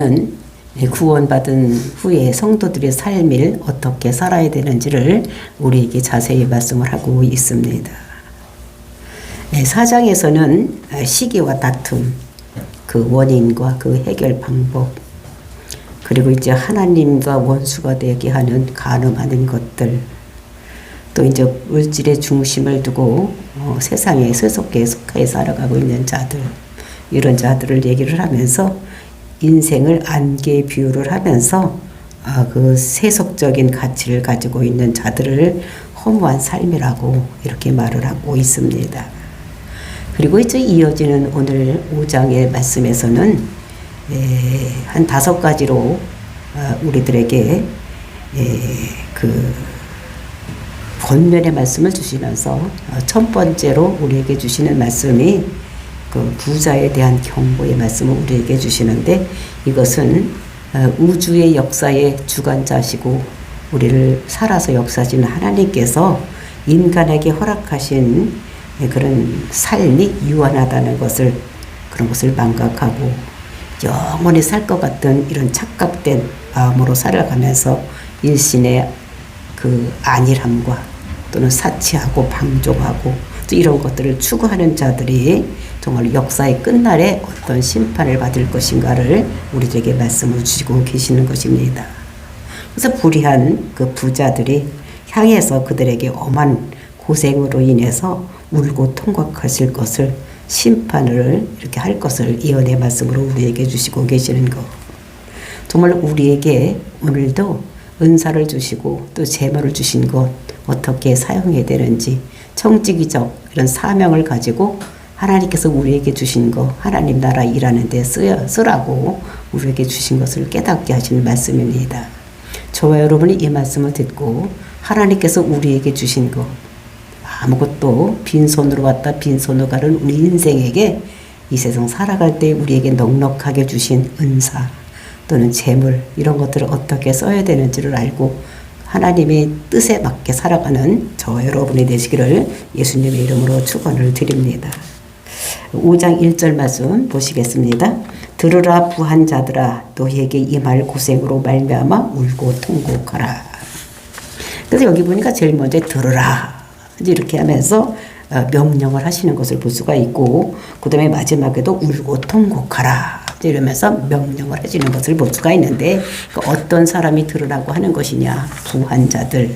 는 구원받은 후에 성도들의 삶을 어떻게 살아야 되는지를 우리에게 자세히 말씀을 하고 있습니다. 4장에서는 시기와 다툼, 그 원인과 그 해결 방법, 그리고 이제 하나님과 원수가 되게 하는 간음하는 것들, 또 이제 물질의 중심을 두고 세상의 세속계에 속하여 살아가고 있는 자들, 이런 자들을 얘기를 하면서 인생을 안개에 비유를 하면서 그 세속적인 가치를 가지고 있는 자들을 허무한 삶이라고 이렇게 말을 하고 있습니다. 그리고 이제 이어지는 오늘 5장의 말씀에서는 한 5가지로 우리들에게 그 권면의 말씀을 주시면서 첫 번째로 우리에게 주시는 말씀이 그 부자에 대한 경고의 말씀을 우리에게 주시는데, 이것은 우주의 역사의 주관자시고 우리를 살아서 역사하시는 하나님께서 인간에게 허락하신 그런 삶이 유한하다는 것을, 그런 것을 망각하고 영원히 살 것 같은 이런 착각된 마음으로 살아가면서 일신의 그 안일함과 또는 사치하고 방종하고 또 이런 것들을 추구하는 자들이 정말 역사의 끝날에 어떤 심판을 받을 것인가를 우리에게 말씀을 주시고 계시는 것입니다. 그래서 불의한 그 부자들이 향해서 그들에게 엄한 고생으로 인해서 울고 통곡하실 것을, 심판을 이렇게 할 것을 예언의 말씀으로 우리에게 주시고 계시는 것. 정말 우리에게 오늘도 은사를 주시고 또 재물을 주신 것 어떻게 사용해야 되는지, 청지기적 이런 사명을 가지고 하나님께서 우리에게 주신 거 하나님 나라 일하는 데 쓰라고 우리에게 주신 것을 깨닫게 하시는 말씀입니다. 저와 여러분이 이 말씀을 듣고 하나님께서 우리에게 주신 거, 아무것도 빈손으로 왔다 빈손으로 가는 우리 인생에게 이 세상 살아갈 때 우리에게 넉넉하게 주신 은사 또는 재물, 이런 것들을 어떻게 써야 되는지를 알고 하나님의 뜻에 맞게 살아가는 저와 여러분이 되시기를 예수님의 이름으로 축원을 드립니다. 5장 1절 말씀 보시겠습니다. 들으라 부한 자들아, 너희에게 임할 고생으로 말미암아 울고 통곡하라. 그래서 여기 보니까 제일 먼저 들으라 이렇게 하면서 명령을 하시는 것을 볼 수가 있고, 그 다음에 마지막에도 울고 통곡하라 이러면서 명령을 하시는 것을 볼 수가 있는데, 어떤 사람이 들으라고 하는 것이냐, 부한 자들,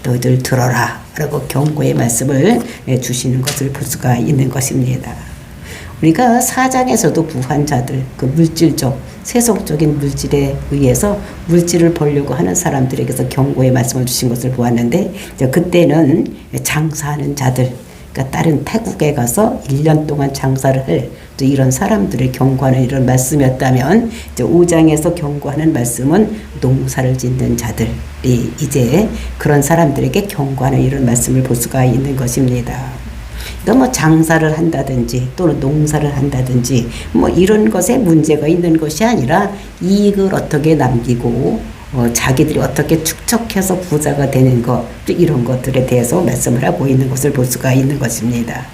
너희들 들어라 라고 경고의 말씀을 주시는 것을 볼 수가 있는 것입니다. 우리가 4장에서도 부한 자들, 그 물질적, 세속적인 물질에 의해서 물질을 벌려고 하는 사람들에게서 경고의 말씀을 주신 것을 보았는데, 그때는 장사하는 자들, 그러니까 다른 태국에 가서 1년 동안 장사를 할 또 이런 사람들을 경고하는 이런 말씀이었다면, 이제 5장에서 경고하는 말씀은 농사를 짓는 자들이 이제 그런 사람들에게 경고하는 이런 말씀을 볼 수가 있는 것입니다. 그러니까 뭐 장사를 한다든지 또는 농사를 한다든지 뭐 이런 것에 문제가 있는 것이 아니라 이익을 어떻게 남기고 자기들이 어떻게 축적해서 부자가 되는 것, 또 이런 것들에 대해서 말씀을 하고 있는 것을 볼 수가 있는 것입니다.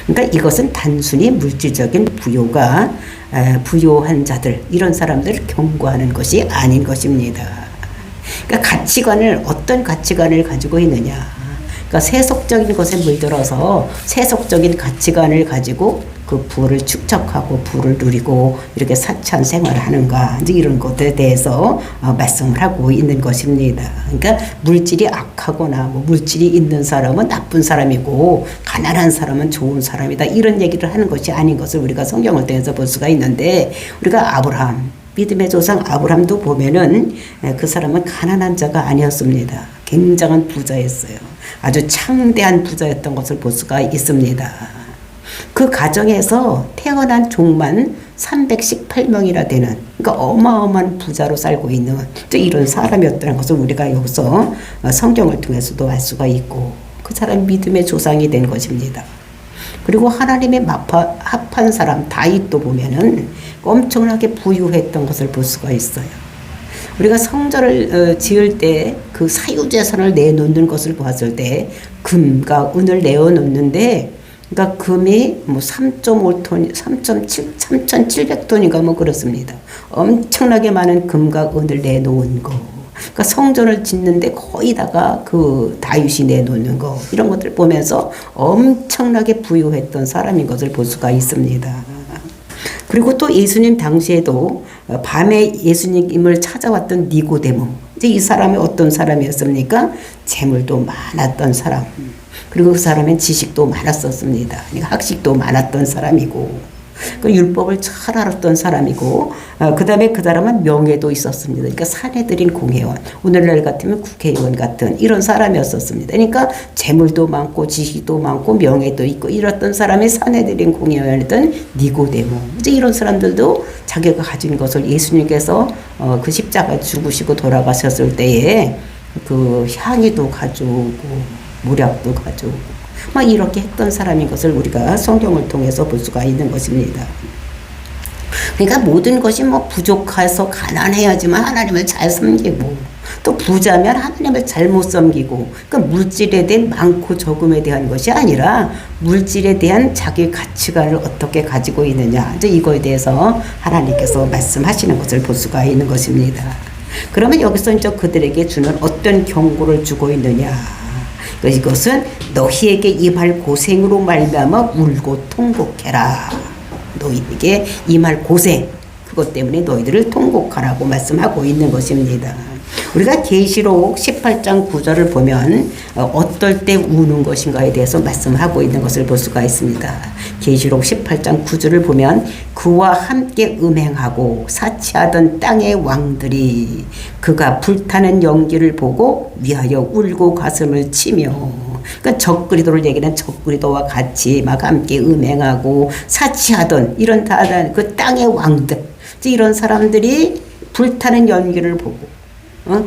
그러니까 이것은 단순히 물질적인 부요가 부요한 자들, 이런 사람들을 경고하는 것이 아닌 것입니다. 그러니까 가치관을, 어떤 가치관을 가지고 있느냐, 그러니까 세속적인 것에 물들어서 세속적인 가치관을 가지고 그 부를 축적하고 부를 누리고 이렇게 사치한 생활을 하는가, 이제 이런 것에 대해서 말씀을 하고 있는 것입니다. 그러니까 물질이 악하거나 뭐 물질이 있는 사람은 나쁜 사람이고 가난한 사람은 좋은 사람이다, 이런 얘기를 하는 것이 아닌 것을 우리가 성경을 통해서 볼 수가 있는데, 우리가 아브라함, 믿음의 조상 아브라함도 보면은 그 사람은 가난한 자가 아니었습니다. 굉장한 부자였어요. 아주 창대한 부자였던 것을 볼 수가 있습니다. 그 가정에서 태어난 종만 318명이나 되는, 그러니까 어마어마한 부자로 살고 있는 이런 사람이었다는 것을 우리가 여기서 성경을 통해서도 알 수가 있고, 그 사람이 믿음의 조상이 된 것입니다. 그리고 하나님의 합한 사람 다윗도 보면은 엄청나게 부유했던 것을 볼 수가 있어요. 우리가 성전을 지을 때 그 사유재산을 내놓는 것을 보았을 때 금과 은을 내어놓는데 그러니까 금이 뭐 3.5톤, 3,700톤인가 뭐 그렇습니다. 엄청나게 많은 금과 은을 내놓은 거. 그러니까 성전을 짓는데 거의 다가 그 다윗이 내놓는 거 이런 것들 보면서 엄청나게 부유했던 사람인 것을 볼 수가 있습니다. 그리고 또 예수님 당시에도 밤에 예수님을 찾아왔던 니고데모, 이제 이 사람이 어떤 사람이었습니까? 재물도 많았던 사람, 그리고 그 사람은 지식도 많았었습니다. 그러니까 학식도 많았던 사람이고, 그 율법을 잘 알았던 사람이고, 그 다음에 그 사람은 명예도 있었습니다. 그러니까 사내들인 공회원, 오늘날 같으면 국회의원 같은 이런 사람이었었습니다. 그러니까 재물도 많고 지식도 많고 명예도 있고 이랬던 사람이 사내들인 공회원이던 니고데모, 이제 이런 사람들도 자기가 가진 것을 예수님께서 그 십자가 죽으시고 돌아가셨을 때에 그 향유도 가져오고 모략도 가져오고 막 이렇게 했던 사람인 것을 우리가 성경을 통해서 볼 수가 있는 것입니다. 그러니까 모든 것이 뭐 부족해서 가난해야지만 하나님을 잘 섬기고, 또 부자면 하나님을 잘못 섬기고, 그러니까 물질에 대한 많고 적음에 대한 것이 아니라 물질에 대한 자기 가치관을 어떻게 가지고 있느냐, 이제 이거에 대해서 하나님께서 말씀하시는 것을 볼 수가 있는 것입니다. 그러면 여기서 이제 그들에게 주는 어떤 경고를 주고 있느냐, 이것은 너희에게 임할 고생으로 말미암아 울고 통곡해라. 너희에게 임할 고생, 그것 때문에 너희들을 통곡하라고 말씀하고 있는 것입니다. 우리가 계시록 18장 9절을 보면 어떨 때 우는 것인가에 대해서 말씀하고 있는 것을 볼 수가 있습니다. 계시록 18장 9절을 보면 그와 함께 음행하고 사치하던 땅의 왕들이 그가 불타는 연기를 보고 위하여 울고 가슴을 치며, 그러니까 적그리도를 얘기는 적그리도와 같이 막 함께 음행하고 사치하던 이런 그 땅의 왕들, 이런 사람들이 불타는 연기를 보고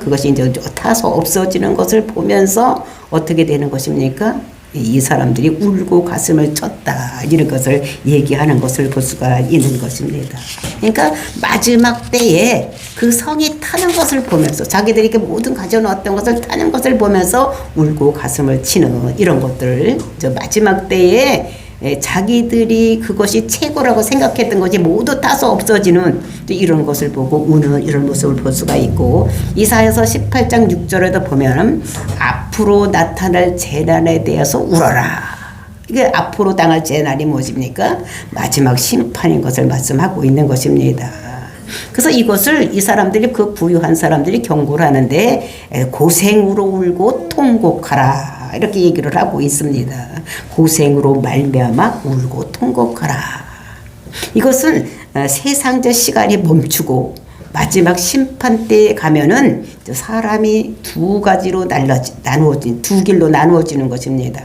그것이 이제 타서 없어지는 것을 보면서 어떻게 되는 것입니까? 이 사람들이 울고 가슴을 쳤다, 이런 것을 얘기하는 것을 볼 수가 있는 것입니다. 그러니까 마지막 때에 그 성이 타는 것을 보면서 자기들이 이렇게 모든 가져놓았던 것을 타는 것을 보면서 울고 가슴을 치는 이런 것들을 마지막 때에 자기들이 그것이 최고라고 생각했던 것이 모두 타서 없어지는 이런 것을 보고 우는 이런 모습을 볼 수가 있고, 이사야서 18장 6절에도 보면 앞으로 나타날 재난에 대해서 울어라. 이게 앞으로 당할 재난이 무엇입니까? 마지막 심판인 것을 말씀하고 있는 것입니다. 그래서 이것을 이 사람들이, 그 부유한 사람들이 경고를 하는데 고생으로 울고 통곡하라, 이렇게 얘기를 하고 있습니다. 고생으로 말미암아 울고 통곡하라. 이것은 세상적 시간이 멈추고 마지막 심판 때에 가면은 사람이 두 가지로 두 길로 나누어지는 것입니다.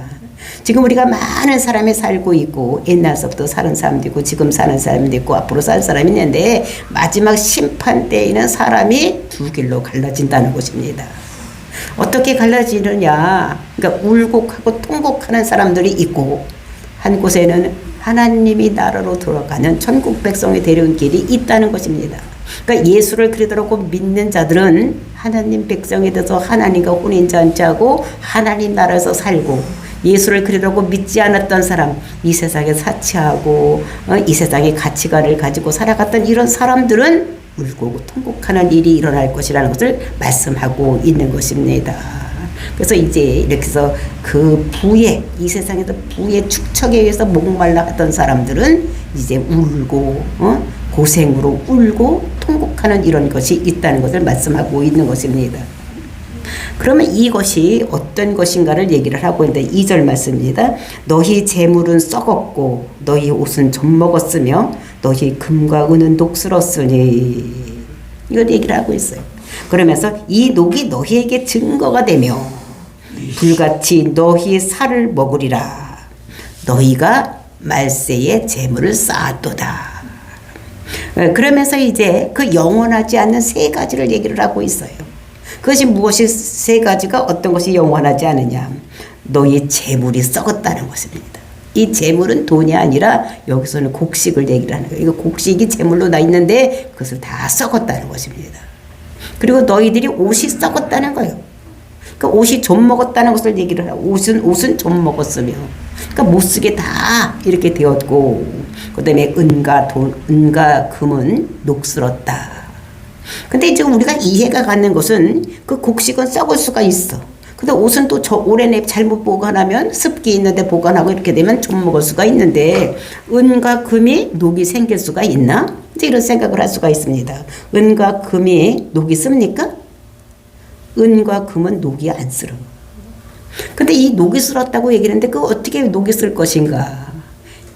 지금 우리가 많은 사람이 살고 있고, 옛날서부터 사는 사람도 있고, 지금 사는 사람도 있고, 앞으로 살 사람이 있는데, 마지막 심판 때에는 사람이 두 길로 갈라진다는 것입니다. 어떻게 갈라지느냐, 그러니까 울곡하고 통곡하는 사람들이 있고, 한 곳에는 하나님이 나라로 돌아가는 천국 백성이 되는 길이 있다는 것입니다. 그러니까 예수를 그리스도로 믿는 자들은 하나님 백성이 돼서 하나님과 혼인잔치하고 하나님 나라에서 살고, 예수를 그리스도로 믿지 않았던 사람, 이 세상에 사치하고 이 세상의 가치관을 가지고 살아갔던 이런 사람들은 울고 통곡하는 일이 일어날 것이라는 것을 말씀하고 있는 것입니다. 그래서 이제 이렇게 해서 그 부의, 이 세상에서 부의 축척에 의해서 목말라 했던 사람들은 이제 울고 고생으로 울고 통곡하는 이런 것이 있다는 것을 말씀하고 있는 것입니다. 그러면 이것이 어떤 것인가를 얘기를 하고 있는데 2절 말씀입니다. 너희 재물은 썩었고 너희 옷은 젖먹었으며 너희 금과 은은 녹슬었으니, 이걸 얘기를 하고 있어요. 그러면서 이 녹이 너희에게 증거가 되며 불같이 너희 살을 먹으리라. 너희가 말세에 재물을 쌓았도다. 그러면서 이제 그 영원하지 않는 세 가지를 얘기를 하고 있어요. 그것이 무엇이 세 가지가 어떤 것이 영원하지 않느냐, 너희 재물이 썩었다는 것입니다. 이 재물은 돈이 아니라 여기서는 곡식을 얘기를 하는 거예요. 이거 곡식이 재물로 나 있는데 그것을 다 썩었다는 것입니다. 그리고 너희들이 옷이 썩었다는 거예요. 그러니까 옷이 좀 먹었다는 것을 얘기를 하고 옷은 좀 먹었으며 그러니까 못 쓰게 다 이렇게 되었고 그다음에 은과 금은 녹슬었다. 근데 이제 우리가 이해가 가는 것은 그 곡식은 썩을 수가 있어. 근데 옷은 또 오래 잘못 보관하면 습기 있는데 보관하고 이렇게 되면 좀 먹을 수가 있는데 은과 금이 녹이 생길 수가 있나? 이제 이런 생각을 할 수가 있습니다. 은과 금이 녹이 씁니까? 은과 금은 녹이 안 쓸어. 근데 이 녹이 쓸었다고 얘기했는데 그 어떻게 녹이 쓸 것인가?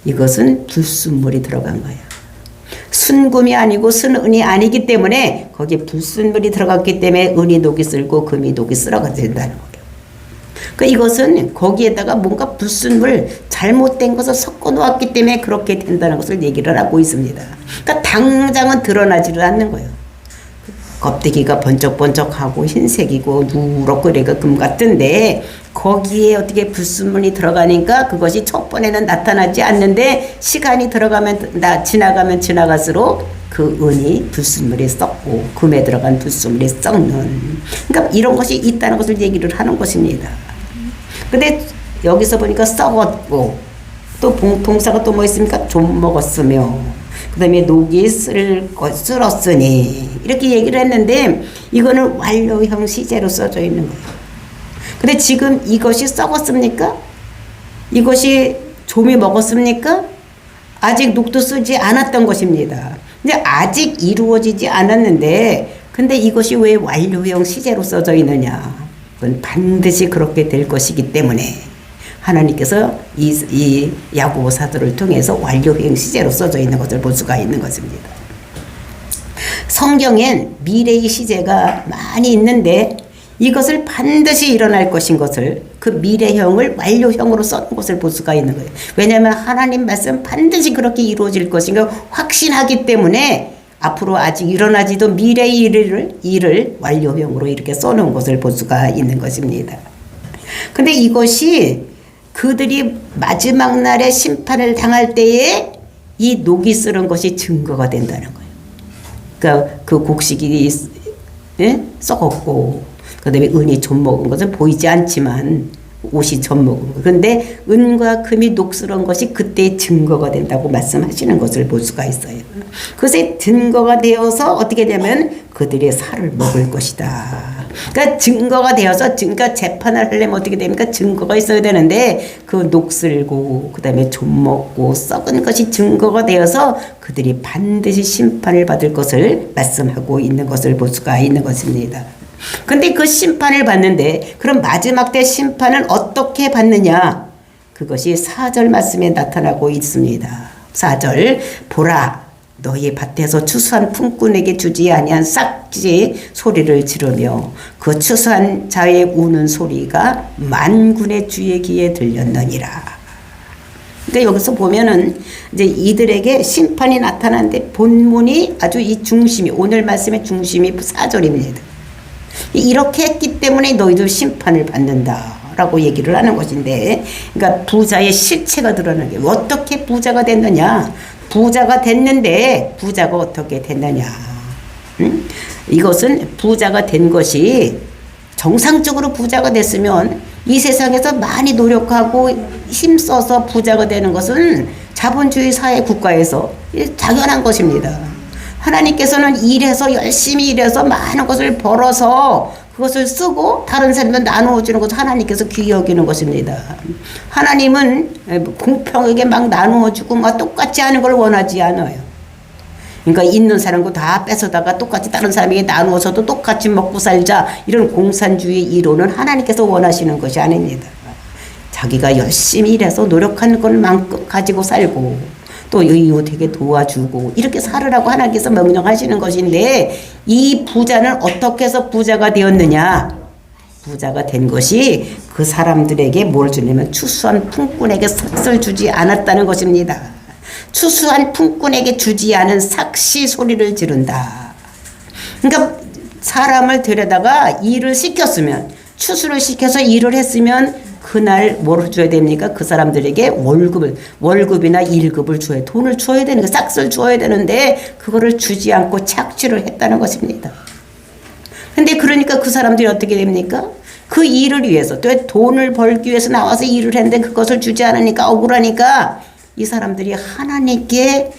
이것은 불순물이 들어간 거야. 순금이 아니고 순은이 아니기 때문에 거기에 불순물이 들어갔기 때문에 은이 녹이 쓸고 금이 녹이 쓸어가 된다는 거예요. 그러니까 이것은 거기에다가 뭔가 불순물 잘못된 것을 섞어 놓았기 때문에 그렇게 된다는 것을 얘기를 하고 있습니다. 그러니까 당장은 드러나지를 않는 거예요. 껍데기가 번쩍번쩍하고 흰색이고 누렇고 이래가 금 같은데 거기에 어떻게 불순물이 들어가니까 그것이 첫 번에는 나타나지 않는데 시간이 지나가면 지나갈수록 그 은이 불순물이 썩고 금에 들어간 불순물이 썩는 그러니까 이런 것이 있다는 것을 얘기를 하는 것입니다. 근데 여기서 보니까 썩었고 또 동사가 또 뭐 있습니까? 좀 먹었으며 그 다음에 녹이 쓸었으니 이렇게 얘기를 했는데 이거는 완료형 시제로 써져 있는 거예요. 근데 지금 이것이 썩었습니까? 이것이 좀이 먹었습니까? 아직 녹도 쓰지 않았던 것입니다. 근데 아직 이루어지지 않았는데 근데 이것이 왜 완료형 시제로 써져 있느냐? 그건 반드시 그렇게 될 것이기 때문에 하나님께서 이 야고보 사도를 통해서 완료형 시제로 써져 있는 것을 볼 수가 있는 것입니다. 성경엔 미래의 시제가 많이 있는데 이것을 반드시 일어날 것인 것을 그 미래형을 완료형으로 써놓은 것을 볼 수가 있는 거예요. 왜냐하면 하나님 말씀 반드시 그렇게 이루어질 것인 걸 확신하기 때문에 앞으로 아직 일어나지도 미래의 일을 완료형으로 이렇게 써놓은 것을 볼 수가 있는 것입니다. 근데 이것이 그들이 마지막 날에 심판을 당할 때에 이 녹이 쓰는 것이 증거가 된다는 거예요. 그러니까 그 곡식이 썩었고 그 다음에 은이 좀 먹은 것은 보이지 않지만 옷이 좀 먹은 거. 그런데 은과 금이 녹슬은 것이 그때의 증거가 된다고 말씀하시는 것을 볼 수가 있어요. 그것의 증거가 되어서 어떻게 되면 그들의 살을 먹을 것이다. 그러니까 증거가 되어서 그러니까 재판을 하려면 어떻게 됩니까? 증거가 있어야 되는데 그 녹슬고 그 다음에 좀 먹고 썩은 것이 증거가 되어서 그들이 반드시 심판을 받을 것을 말씀하고 있는 것을 볼 수가 있는 것입니다. 근데 그 심판을 받는데 그럼 마지막 때 심판은 어떻게 받느냐? 그것이 4절 말씀에 나타나고 있습니다. 4절 보라 너희 밭에서 추수한 품꾼에게 주지 아니한 싹지 소리를 지르며 그 추수한 자의 우는 소리가 만군의 주의 귀에 들렸느니라. 그러니까 여기서 보면은 이제 이들에게 심판이 나타나는데 본문이 아주 이 중심이 오늘 말씀의 중심이 4절입니다. 이렇게 했기 때문에 너희도 심판을 받는다라고 얘기를 하는 것인데 그러니까 부자의 실체가 드러나는 게 어떻게 부자가 됐느냐. 부자가 됐는데 부자가 어떻게 됐느냐. 이것은 부자가 된 것이 정상적으로 부자가 됐으면 이 세상에서 많이 노력하고 힘써서 부자가 되는 것은 자본주의 사회 국가에서 당연한 것입니다. 하나님께서는 열심히 일해서 많은 것을 벌어서 그것을 쓰고 다른 사람한테 나누어 주는 것을 하나님께서 귀히 여기는 것입니다. 하나님은 공평하게 막 나누어 주고 막 똑같이 하는 걸 원하지 않아요. 그러니까 있는 사람과 다 뺏어다가 똑같이 다른 사람에게 나누어서도 똑같이 먹고 살자 이런 공산주의 이론은 하나님께서 원하시는 것이 아닙니다. 자기가 열심히 일해서 노력한 것만큼 가지고 살고 또 이웃에게 도와주고 이렇게 살으라고 하나님께서 명령하시는 것인데 이 부자는 어떻게 해서 부자가 되었느냐? 부자가 된 것이 그 사람들에게 뭘 주냐면 추수한 품꾼에게 삭을 주지 않았다는 것입니다. 추수한 품꾼에게 주지 않은 삭시 소리를 지른다. 그러니까 사람을 데려다가 일을 시켰으면 추수를 시켜서 일을 했으면 그날 뭘 줘야 됩니까? 그 사람들에게 월급이나 일급을 줘야 돈을 줘야 되는 거 싹을 줘야 되는데 그거를 주지 않고 착취를 했다는 것입니다. 근데 그러니까 그 사람들이 어떻게 됩니까? 그 일을 위해서 또 돈을 벌기 위해서 나와서 일을 했는데 그것을 주지 않으니까 억울하니까 이 사람들이 하나님께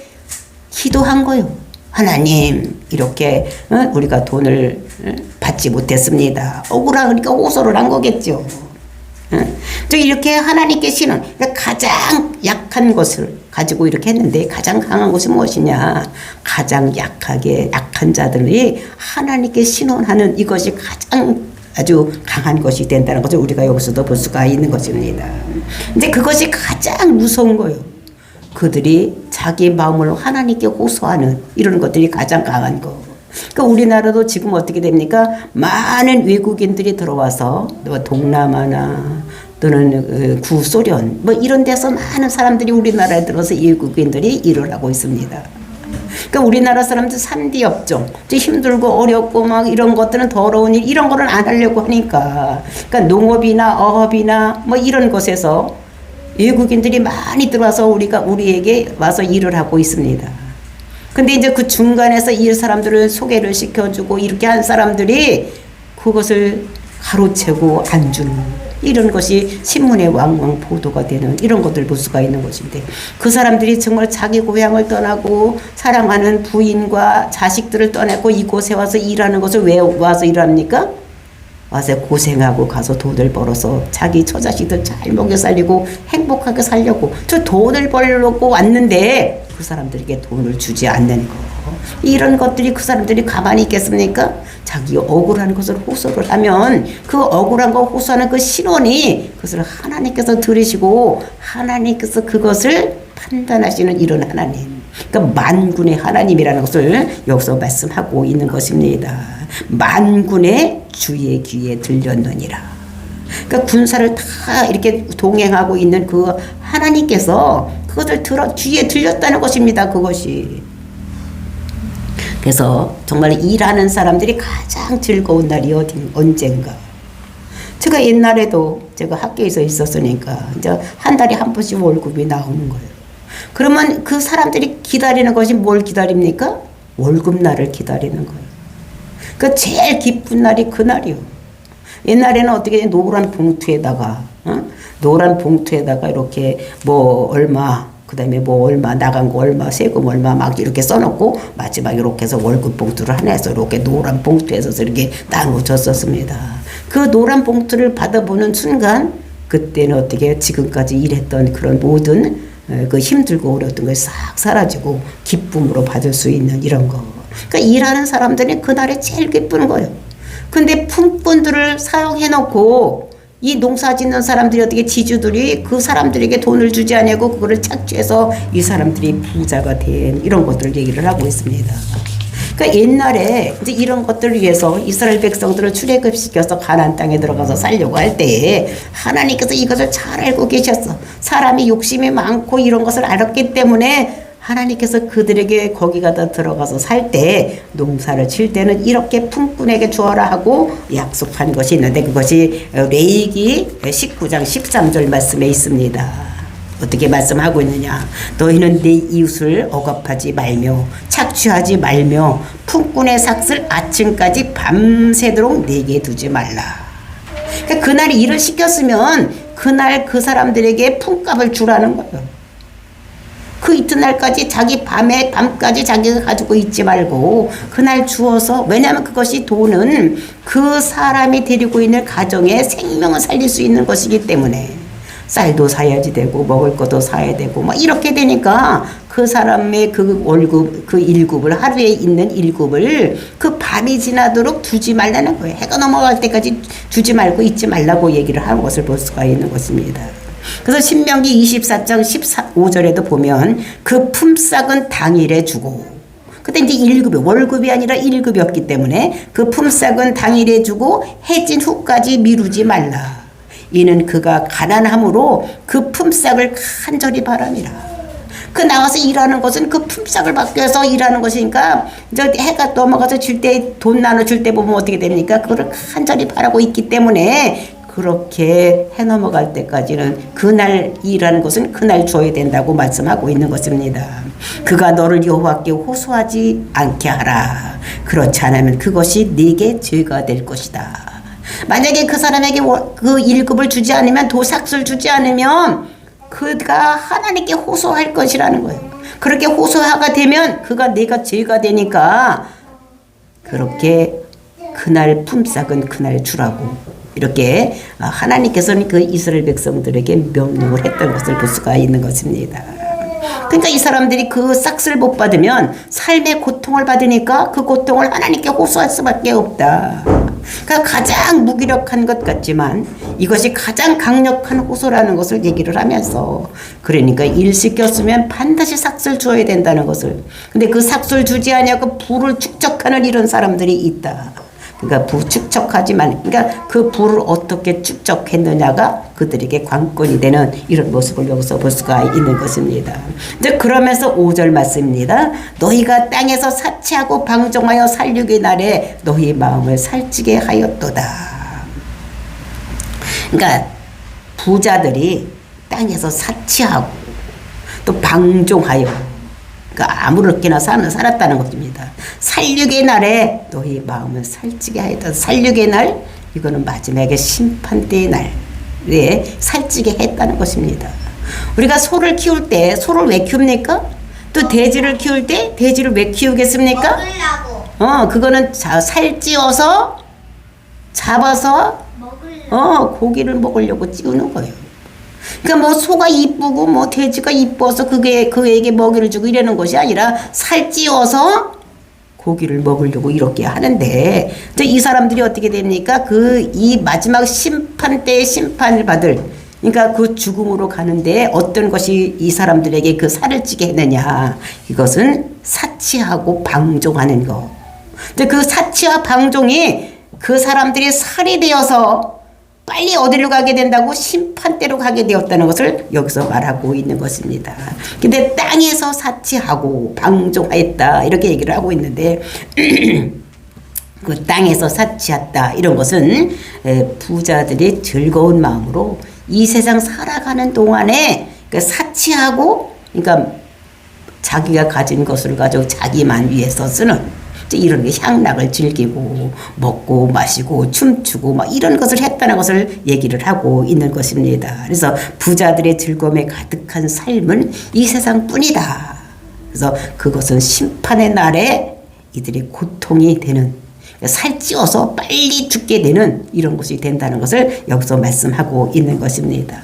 기도한 거예요. 하나님 이렇게 우리가 돈을 받지 못했습니다. 억울하니까 호소를 한 거겠죠. 또 이렇게 하나님께 신은 가장 약한 것을 가지고 이렇게 했는데 가장 강한 것이 무엇이냐. 가장 약한 자들이 하나님께 신원하는 이것이 가장 아주 강한 것이 된다는 것을 우리가 여기서도 볼 수가 있는 것입니다. 근데 그것이 가장 무서운 거예요. 그들이 자기 마음을 하나님께 호소하는 이런 것들이 가장 강한 거. 그러니까 우리나라도 지금 어떻게 됩니까? 많은 외국인들이 들어와서 동남아나 또는 구소련 뭐 이런 데서 많은 사람들이 우리나라에 들어서 외국인들이 일을 하고 있습니다. 그러니까 우리나라 사람들 3D 업종 힘들고 어렵고 막 이런 것들은 더러운 일 이런 거는 안 하려고 하니까 그러니까 농업이나 어업이나 뭐 이런 곳에서 외국인들이 많이 들어와서 우리에게 와서 일을 하고 있습니다. 근데 이제 그 중간에서 이 사람들을 소개를 시켜주고 이렇게 한 사람들이 그것을 가로채고 안 주는 이런 것이 신문에 왕왕 보도가 되는 이런 것들 볼 수가 있는 것인데 그 사람들이 정말 자기 고향을 떠나고 사랑하는 부인과 자식들을 떠나고 이곳에 와서 일하는 것을 왜 와서 일합니까? 와서 고생하고 가서 돈을 벌어서 자기 처자식들 잘 먹여 살리고 행복하게 살려고 저 돈을 벌려고 왔는데 그 사람들에게 돈을 주지 않는 거 이런 것들이 그 사람들이 가만히 있겠습니까? 자기 억울한 것을 호소를 하면 그 억울한 거 호소하는 그 신원이 그것을 하나님께서 들으시고 하나님께서 그것을 판단하시는 이런 하나님 그러니까 만군의 하나님이라는 것을 여기서 말씀하고 있는 것입니다. 만군의 주의 귀에 들렸느니라. 그러니까 군사를 다 이렇게 동행하고 있는 그 하나님께서 그것을 귀에 들렸다는 것입니다. 그것이. 그래서 정말 일하는 사람들이 가장 즐거운 날이 언젠가. 제가 옛날에도 제가 학교에서 있었으니까 이제 한 달에 한 번씩 월급이 나오는 거예요. 그러면 그 사람들이 기다리는 것이 뭘 기다립니까? 월급날을 기다리는 거예요. 그 제일 기쁜 날이 그날이요. 옛날에는 어떻게 노란 봉투에다가 노란 봉투에다가 이렇게 뭐 얼마 그다음에 뭐 얼마 나간 거 얼마 세금 얼마 막 이렇게 써놓고 마지막 이렇게 해서 월급 봉투를 하나 해서 이렇게 노란 봉투에서 이렇게 나눠줬었습니다. 그 노란 봉투를 받아보는 순간 그때는 어떻게 지금까지 일했던 그런 모든 그 힘들고 어려웠던 것이 싹 사라지고 기쁨으로 받을 수 있는 이런 거. 그러니까 일하는 사람들은 그날에 제일 기쁘는 거예요. 근데 품꾼들을 사용해놓고 이 농사 짓는 사람들이 어떻게 지주들이 그 사람들에게 돈을 주지 않냐고 그거를 착취해서 이 사람들이 부자가 된 이런 것들을 얘기를 하고 있습니다. 그러니까 옛날에 이제 이런 것들을 위해서 이스라엘 백성들을 출애굽시켜서 가나안 땅에 들어가서 살려고 할 때에 하나님께서 이것을 잘 알고 계셨어. 사람이 욕심이 많고 이런 것을 알았기 때문에 하나님께서 그들에게 거기 가다 들어가서 살 때 농사를 칠 때는 이렇게 품꾼에게 주어라 하고 약속한 것이 있는데 그것이 레위기 19장 13절 말씀에 있습니다. 어떻게 말씀하고 있느냐. 너희는 내 이웃을 억압하지 말며 착취하지 말며 품꾼의 삭슬 아침까지 밤새도록 내게 두지 말라. 그러니까 그날 일을 시켰으면 그날 그 사람들에게 품값을 주라는 거예요. 그 이튿날까지 자기 밤까지 자기가 가지고 있지 말고 그날 주어서 왜냐하면 그것이 돈은 그 사람이 데리고 있는 가정의 생명을 살릴 수 있는 것이기 때문에 쌀도 사야지 되고 먹을 것도 사야 되고 막 이렇게 되니까 그 사람의 그 월급 그 일급을 하루에 있는 일급을 그 밤이 지나도록 두지 말라는 거예요. 해가 넘어갈 때까지 주지 말고 잊지 말라고 얘기를 하는 것을 볼 수가 있는 것입니다. 그래서 신명기 24장 15절에도 보면 그 품삯은 당일에 주고 그때 이제 1급이 월급이 아니라 1급이었기 때문에 그 품삯은 당일에 주고 해진 후까지 미루지 말라. 이는 그가 가난함으로 그 품삯을 간절히 바람이라. 그 나와서 일하는 것은 그 품삯을 받기 위해서 일하는 것이니까 이제 해가 넘어가서 줄 때 돈 나눠줄 때 보면 어떻게 됩니까? 그거를 간절히 바라고 있기 때문에 그렇게 해 넘어갈 때까지는 그날 일하는 것은 그날 줘야 된다고 말씀하고 있는 것입니다. 그가 너를 여호와께 호소하지 않게 하라. 그렇지 않으면 그것이 네게 죄가 될 것이다. 만약에 그 사람에게 그 1급을 주지 않으면, 도삭을 주지 않으면 그가 하나님께 호소할 것이라는 거예요. 그렇게 호소하가 되면 그가 내가 죄가 되니까 그렇게 그날 품삯은 그날 주라고, 이렇게 하나님께서는 그 이스라엘 백성들에게 명령을 했던 것을 볼 수가 있는 것입니다. 그러니까 이 사람들이 그 싹스를 못 받으면 삶의 고통을 받으니까 그 고통을 하나님께 호소할 수밖에 없다. 그러니까 가장 무기력한 것 같지만 이것이 가장 강력한 호소라는 것을 얘기를 하면서, 그러니까 일 시켰으면 반드시 삭스를 줘야 된다는 것을. 근데 그 삭스를 주지 않냐고 부를 축적하는 이런 사람들이 있다. 그러니까 부축적하지만, 그러니까 그 부를 어떻게 축적했느냐가 그들에게 관건이 되는 이런 모습을 여기서 볼 수가 있는 것입니다. 이제 그러면서 5절 말씀입니다. 너희가 땅에서 사치하고 방종하여 살육의 날에 너희 마음을 살찌게 하였도다. 그러니까 부자들이 땅에서 사치하고 또 방종하여, 그러니까 아무렇게나 살았다는 것입니다. 살육의 날에 너희 마음을 살찌게 하였다. 살육의 날, 이거는 마지막에 심판대의 날에 살찌게 했다는 것입니다. 우리가 소를 키울 때 소를 왜 키웁니까? 또 돼지를 키울 때 돼지를 왜 키우겠습니까? 먹으려고. 그거는 살찌워서 잡아서 고기를 먹으려고 찌우는 거예요. 그러니까 뭐 소가 이쁘고 뭐 돼지가 이뻐서 그에게 먹이를 주고 이러는 것이 아니라 살찌워서 고기를 먹으려고 이렇게 하는데, 이 사람들이 어떻게 됩니까? 이 마지막 심판 때의 심판을 받을, 그러니까 그 죽음으로 가는데 어떤 것이 이 사람들에게 그 살을 찌게 했느냐? 이것은 사치하고 방종하는 거. 근데 그 사치와 방종이 그 사람들이 살이 되어서 빨리 어디로 가게 된다고? 심판대로 가게 되었다는 것을 여기서 말하고 있는 것입니다. 근데 땅에서 사치하고 방종했다 이렇게 얘기를 하고 있는데 그 땅에서 사치했다 이런 것은 부자들이 즐거운 마음으로 이 세상 살아가는 동안에 사치하고, 그러니까 자기가 가진 것을 가지고 자기만 위해서 쓰는 이런 향락을 즐기고 먹고 마시고 춤추고 막 이런 것을 했다는 것을 얘기를 하고 있는 것입니다. 그래서 부자들의 즐거움에 가득한 삶은 이 세상뿐이다. 그래서 그것은 심판의 날에 이들이 고통이 되는, 살찌워서 빨리 죽게 되는 이런 것이 된다는 것을 여기서 말씀하고 있는 것입니다.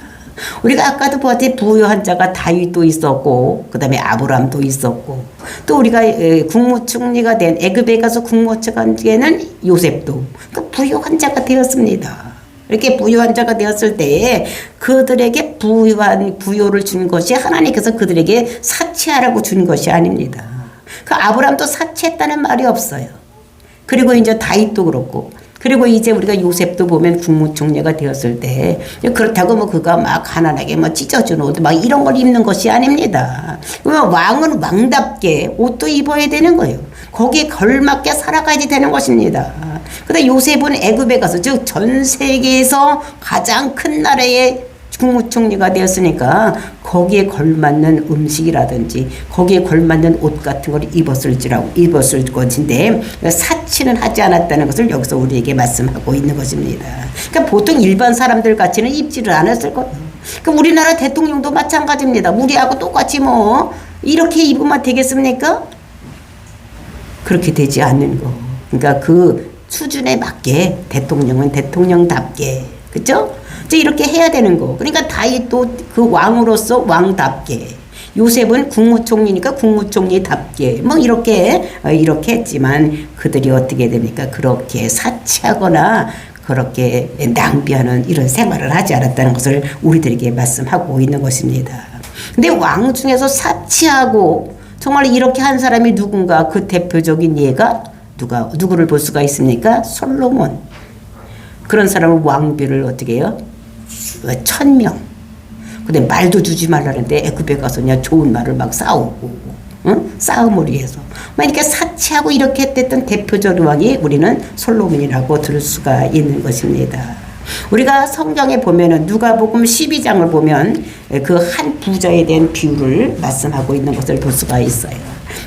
우리가 아까도 보았듯이 부유한 자가 다윗도 있었고, 그 다음에 아브람도 있었고, 또 우리가 국무총리가 된 애굽에 가서 국무총리는 요셉도 부유한 자가 되었습니다. 이렇게 부유한 자가 되었을 때에 그들에게 부요를 준 것이 하나님께서 그들에게 사치하라고 준 것이 아닙니다. 그 아브람도 사치했다는 말이 없어요. 그리고 이제 다윗도 그렇고, 그리고 이제 우리가 요셉도 보면 국무총리가 되었을 때 그렇다고 뭐 그가 막 가난하게 뭐 찢어준 옷 막 이런 걸 입는 것이 아닙니다. 왕은 왕답게 옷도 입어야 되는 거예요. 거기에 걸맞게 살아가야 되는 것입니다. 근데 요셉은 애굽에 가서, 즉 전 세계에서 가장 큰 나라의 국무총리가 되었으니까 거기에 걸맞는 음식이라든지 거기에 걸맞는 옷 같은 걸 입었을 것인데 사치는 하지 않았다는 것을 여기서 우리에게 말씀하고 있는 것입니다. 그러니까 보통 일반 사람들 같이는 입지를 않았을 거예요. 그러니까 우리나라 대통령도 마찬가지입니다. 우리하고 똑같이 뭐 이렇게 입으면 되겠습니까? 그렇게 되지 않는 거. 그러니까 그 수준에 맞게 대통령은 대통령답게, 그렇죠? 이렇게 해야 되는 거. 그러니까 다윗도 그 왕으로서 왕답게, 요셉은 국무총리니까 국무총리답게 뭐 이렇게 했지만 그들이 어떻게 됩니까? 그렇게 사치하거나 그렇게 낭비하는 이런 생활을 하지 않았다는 것을 우리들에게 말씀하고 있는 것입니다. 근데 왕 중에서 사치하고 정말 이렇게 한 사람이 누군가, 그 대표적인 예가 누구를 볼 수가 있습니까? 솔로몬. 그런 사람은 왕비를 어떻게 해요? 1000명. 근데 말도 주지 말라는데 애굽에 가서 그냥 좋은 말을 막 싸우고, 응? 싸움을 위해서. 이렇게 사치하고 이렇게 했던 대표적인 왕이 우리는 솔로몬이라고 들을 수가 있는 것입니다. 우리가 성경에 보면은 누가복음 12장을 보면 그 한 부자에 대한 비유를 말씀하고 있는 것을 볼 수가 있어요.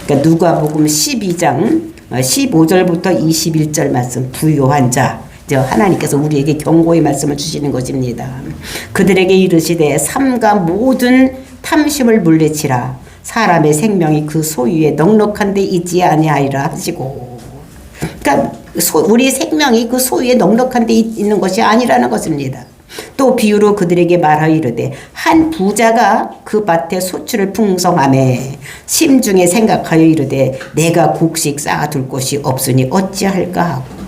그러니까 누가복음 12장 15절부터 21절 말씀, 부유한 자. 하나님께서 우리에게 경고의 말씀을 주시는 것입니다. 그들에게 이르시되 삼가 모든 탐심을 물리치라. 사람의 생명이 그 소유에 넉넉한 데 있지 아니하리라 하시고, 그러니까 우리 생명이 그 소유에 넉넉한 데 있는 것이 아니라는 것입니다. 또 비유로 그들에게 말하여 이르되 한 부자가 그 밭에 소출을 풍성하매 심중에 생각하여 이르되 내가 곡식 쌓아둘 곳이 없으니 어찌할까 하고,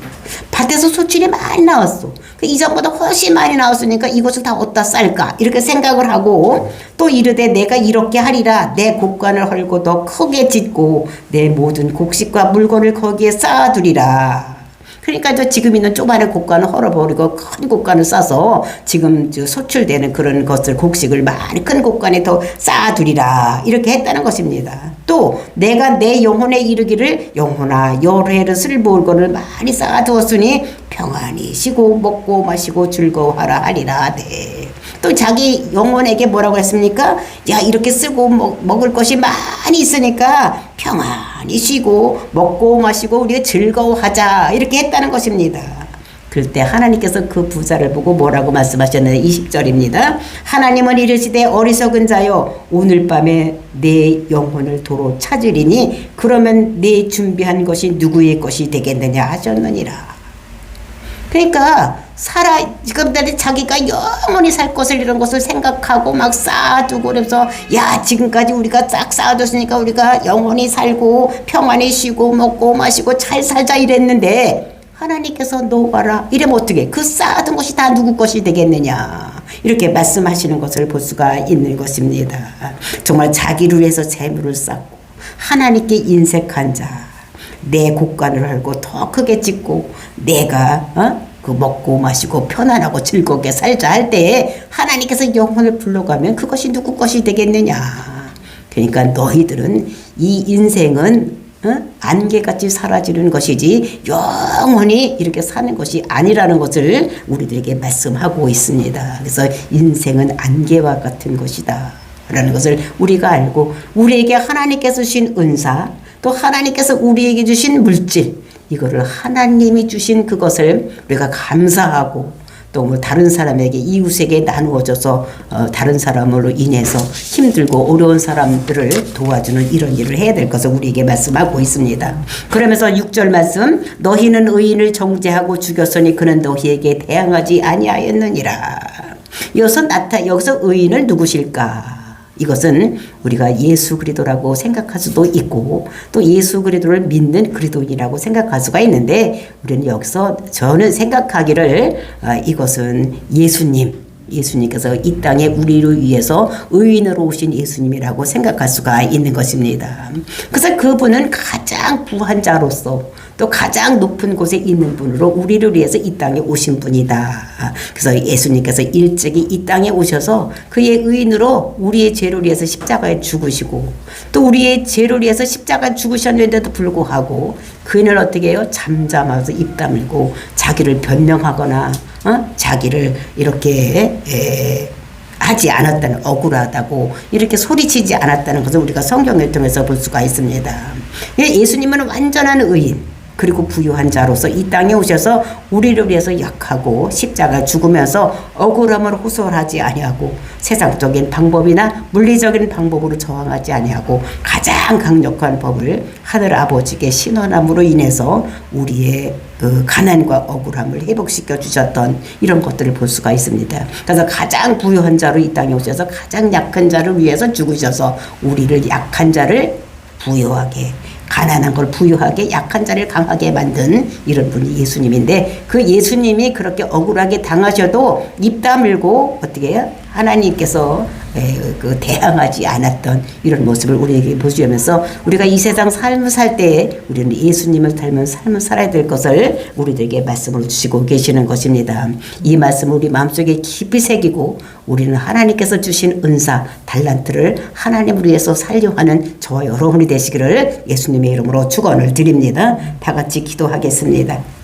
밭에서 소출이 많이 나왔어. 이전보다 훨씬 많이 나왔으니까 이것을 다 어디다 쌀까 이렇게 생각을 하고, 또 이르되 내가 이렇게 하리라. 내 곡간을 헐고 더 크게 짓고 내 모든 곡식과 물건을 거기에 쌓아두리라. 그러니까 지금 있는 조그마한 곡간을 헐어버리고 큰 곡간을 싸서 지금 소출되는 그런 것을, 곡식을 많이 큰 곡간에 더 쌓아두리라. 이렇게 했다는 것입니다. 또 내가 내 영혼에 이르기를 영혼아 여러 쓸 물건을 많이 쌓아두었으니 평안히 쉬고 먹고 마시고 즐거워하라 하리라. 네. 또 자기 영혼에게 뭐라고 했습니까? 야, 이렇게 쓰고 먹을 것이 많이 있으니까 평안히 쉬고 먹고 마시고 우리가 즐거워하자. 이렇게 했다는 것입니다. 그럴 때 하나님께서 그 부자를 보고 뭐라고 말씀하셨는데 20절입니다. 하나님은 이르시되 어리석은 자여 오늘 밤에 내 영혼을 도로 찾으리니 그러면 네 준비한 것이 누구의 것이 되겠느냐 하셨느니라. 그러니까 지금 자기가 영원히 살 것을, 이런 것을 생각하고 막 쌓아두고, 그래서 야, 지금까지 우리가 싹 쌓아뒀으니까 우리가 영원히 살고 평안히 쉬고 먹고 마시고 잘 살자 이랬는데, 하나님께서 너 봐라 이러면 어떻게 그 쌓아둔 것이 다 누구 것이 되겠느냐, 이렇게 말씀하시는 것을 볼 수가 있는 것입니다. 정말 자기를 위해서 재물을 쌓고 하나님께 인색한 자, 내 곡간을 헐고 더 크게 짓고 내가 그 먹고 마시고 편안하고 즐겁게 살자 할 때에 하나님께서 영혼을 불러가면 그것이 누구 것이 되겠느냐. 그러니까 너희들은 이 인생은 안개같이 사라지는 것이지 영원히 이렇게 사는 것이 아니라는 것을 우리들에게 말씀하고 있습니다. 그래서 인생은 안개와 같은 것이다 라는 것을 우리가 알고, 우리에게 하나님께서 주신 은사, 또 하나님께서 우리에게 주신 물질, 이거를 하나님이 주신 그것을 우리가 감사하고, 또 뭐 다른 사람에게, 이웃에게 나누어져서 다른 사람으로 인해서 힘들고 어려운 사람들을 도와주는 이런 일을 해야 될 것을 우리에게 말씀하고 있습니다. 그러면서 6절 말씀, 너희는 의인을 정죄하고 죽였으니 그는 너희에게 대항하지 아니하였느니라. 여기서 의인을 누구실까? 이것은 우리가 예수 그리스도라고 생각할 수도 있고, 또 예수 그리스도를 믿는 그리스도인이라고 생각할 수가 있는데, 우리는 여기서 저는 생각하기를 이것은 예수님께서 이 땅에 우리를 위해서 의인으로 오신 예수님이라고 생각할 수가 있는 것입니다. 그래서 그분은 가장 부한 자로서 또 가장 높은 곳에 있는 분으로 우리를 위해서 이 땅에 오신 분이다. 그래서 예수님께서 일찍이 이 땅에 오셔서 그의 의인으로 우리의 죄를 위해서 십자가에 죽으시고, 또 우리의 죄를 위해서 십자가에 죽으셨는데도 불구하고 그는 어떻게 해요? 잠잠해서 입 다물고 자기를 변명하거나 자기를 이렇게 하지 않았다는, 억울하다고 이렇게 소리치지 않았다는 것을 우리가 성경을 통해서 볼 수가 있습니다. 예수님은 완전한 의인, 그리고 부유한 자로서 이 땅에 오셔서 우리를 위해서 약하고 십자가 죽으면서 억울함을 호소하지 아니하고 세상적인 방법이나 물리적인 방법으로 저항하지 아니하고 가장 강력한 법을 하늘 아버지께 신원함으로 인해서 우리의 그 가난과 억울함을 회복시켜 주셨던 이런 것들을 볼 수가 있습니다. 그래서 가장 부유한 자로 이 땅에 오셔서 가장 약한 자를 위해서 죽으셔서 우리를 약한 자를 부유하게, 가난한 걸 부유하게, 약한 자를 강하게 만든 이런 분이 예수님인데, 그 예수님이 그렇게 억울하게 당하셔도 입 다물고 어떻게 해요? 하나님께서 그 대항하지 않았던 이런 모습을 우리에게 보여주면서, 우리가 이 세상 삶을 살 때에 우리는 예수님을 닮은 삶을 살아야 될 것을 우리들에게 말씀을 주시고 계시는 것입니다. 이 말씀을 우리 마음속에 깊이 새기고 우리는 하나님께서 주신 은사, 달란트를 하나님을 위해서 살려 하는 저와 여러분이 되시기를 예수님의 이름으로 축원을 드립니다. 다 같이 기도하겠습니다.